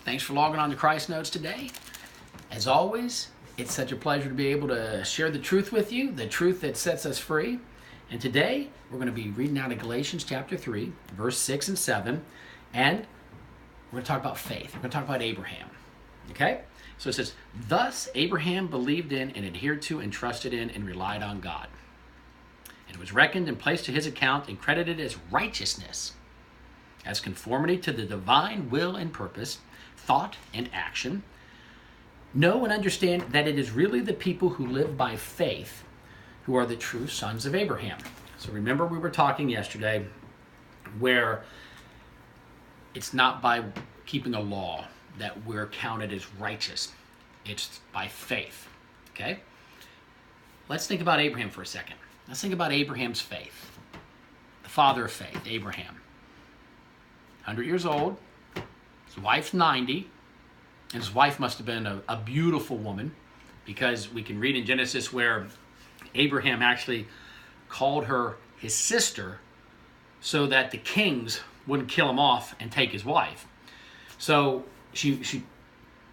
Thanks for logging on to Christ Notes today. As always, it's such a pleasure to be able to share the truth with you, the truth that sets us free. And today, we're going to be reading out of Galatians chapter 3, verse 6 and 7. And we're going to talk about faith. We're going to talk about Abraham. Okay? So it says, "Thus Abraham believed in and adhered to and trusted in and relied on God. And it was reckoned and placed to his account and credited as righteousness, as conformity to the divine will and purpose, thought and action. Know and understand that it is really the people who live by faith who are the true sons of Abraham." So remember, we were talking yesterday where it's not by keeping a law that we're counted as righteous. It's by faith. Okay? Let's think about Abraham for a second. Let's think about Abraham's faith. The father of faith, Abraham. 100 years old. His wife's 90. And his wife must have been a beautiful woman, because we can read in Genesis where Abraham actually called her his sister so that the kings wouldn't kill him off and take his wife. So she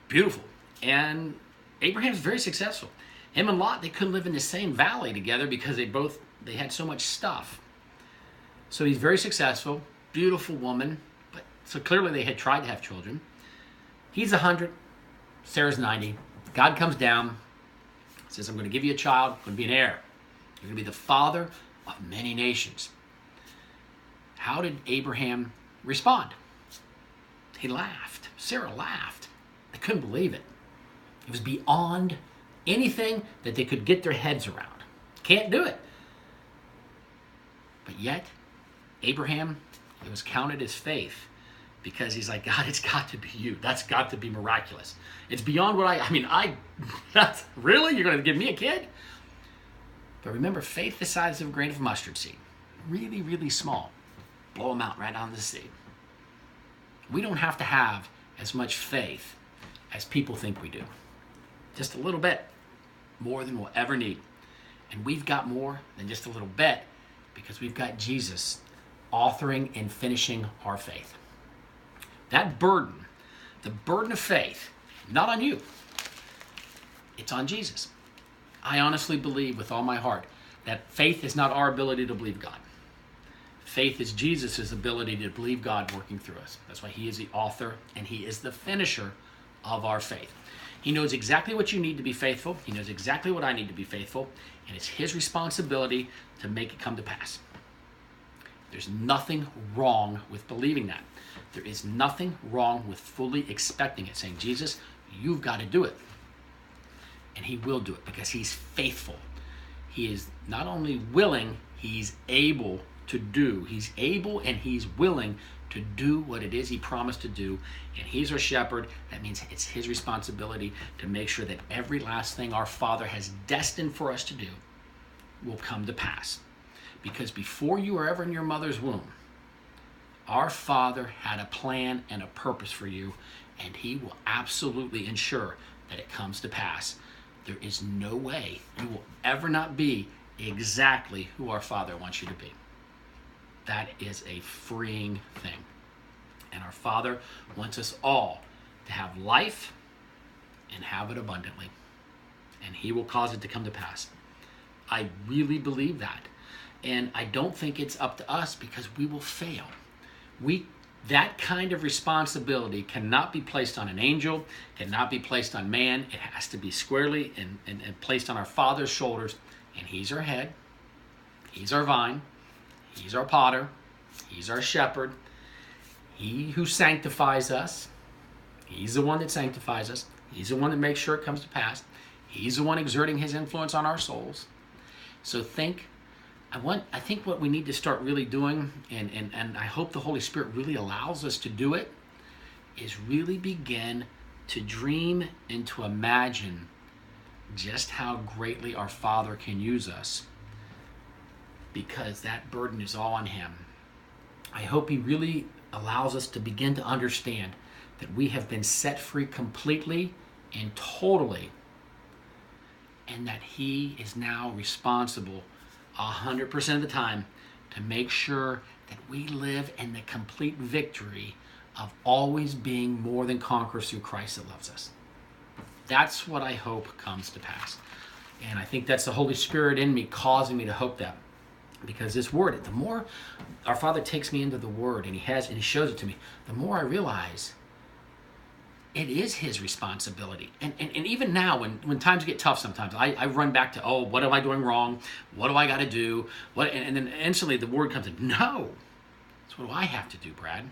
beautiful. And Abraham's very successful. Him and Lot, they couldn't live in the same valley together because they had so much stuff. So he's very successful, beautiful woman. But so clearly they had tried to have children. He's 100, Sarah's 90. God comes down, says, "I'm going to give you a child, I'm going to be an heir. You're going to be the father of many nations." How did Abraham respond? He laughed. Sarah laughed. They couldn't believe it. It was beyond anything that they could get their heads around. Can't do it. But yet, Abraham, it was counted as faith, because he's like, "God, it's got to be you. That's got to be miraculous. It's beyond what that's really? You're going to give me a kid?" But remember, faith the size of a grain of mustard seed. Really, really small. Blow them out right on the seed. We don't have to have as much faith as people think we do. Just a little bit more than we'll ever need. And we've got more than just a little bit, because we've got Jesus authoring and finishing our faith. That burden, the burden of faith, not on you. It's on Jesus. I honestly believe with all my heart that faith is not our ability to believe God. Faith is Jesus' ability to believe God working through us. That's why he is the author and he is the finisher of our faith. He knows exactly what you need to be faithful. He knows exactly what I need to be faithful. And it's his responsibility to make it come to pass. There's nothing wrong with believing that. There is nothing wrong with fully expecting it, saying, "Jesus, you've got to do it." And he will do it because he's faithful. He is not only willing, he's able to do. He's able and he's willing to do what it is he promised to do. And he's our shepherd. That means it's his responsibility to make sure that every last thing our Father has destined for us to do will come to pass. Because before you were ever in your mother's womb, our Father had a plan and a purpose for you, and he will absolutely ensure that it comes to pass. There is no way you will ever not be exactly who our Father wants you to be. That is a freeing thing. And our Father wants us all to have life and have it abundantly. And he will cause it to come to pass. I really believe that. And I don't think it's up to us, because we will fail. That kind of responsibility cannot be placed on an angel, cannot be placed on man. It has to be squarely and placed on our Father's shoulders. And he's our head. He's our vine. He's our potter. He's our shepherd. He who sanctifies us. He's the one that sanctifies us. He's the one that makes sure it comes to pass. He's the one exerting his influence on our souls. So I think what we need to start really doing, and I hope the Holy Spirit really allows us to do it, is really begin to dream and to imagine just how greatly our Father can use us, because that burden is all on him. I hope he really allows us to begin to understand that we have been set free completely and totally, and that he is now responsible 100% of the time to make sure that we live in the complete victory of always being more than conquerors through Christ that loves us. That's what I hope comes to pass. And I think that's the Holy Spirit in me causing me to hope that. Because this word, the more our Father takes me into the word and he shows it to me, the more I realize it is his responsibility. And even now, when times get tough sometimes, I run back to, oh, what am I doing wrong? What do I got to do? And then instantly the word comes in, no. So what do I have to do, Brad?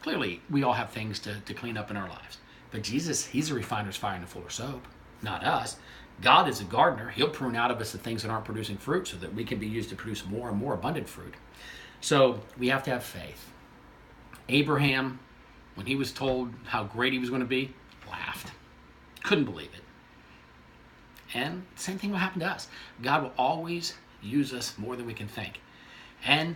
Clearly, we all have things to clean up in our lives. But Jesus, he's a refiner's fire and a fuller's soap, not us. God is a gardener. He'll prune out of us the things that aren't producing fruit so that we can be used to produce more and more abundant fruit. So we have to have faith. Abraham, when he was told how great he was going to be, laughed. Couldn't believe it. And same thing will happen to us. God will always use us more than we can think. And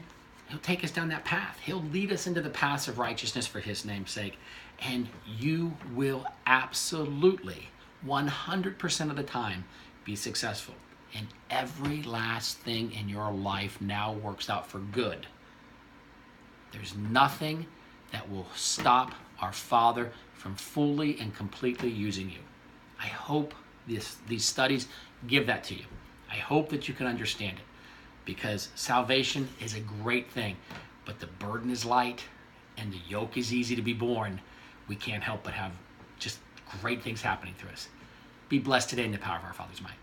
he'll take us down that path. He'll lead us into the paths of righteousness for his name's sake. And you will absolutely, 100% of the time, be successful. And every last thing in your life now works out for good. There's nothing that will stop our Father from fully and completely using you. I hope these studies give that to you. I hope that you can understand it, because salvation is a great thing, but the burden is light and the yoke is easy to be borne. We can't help but have just great things happening through us. Be blessed today in the power of our Father's might.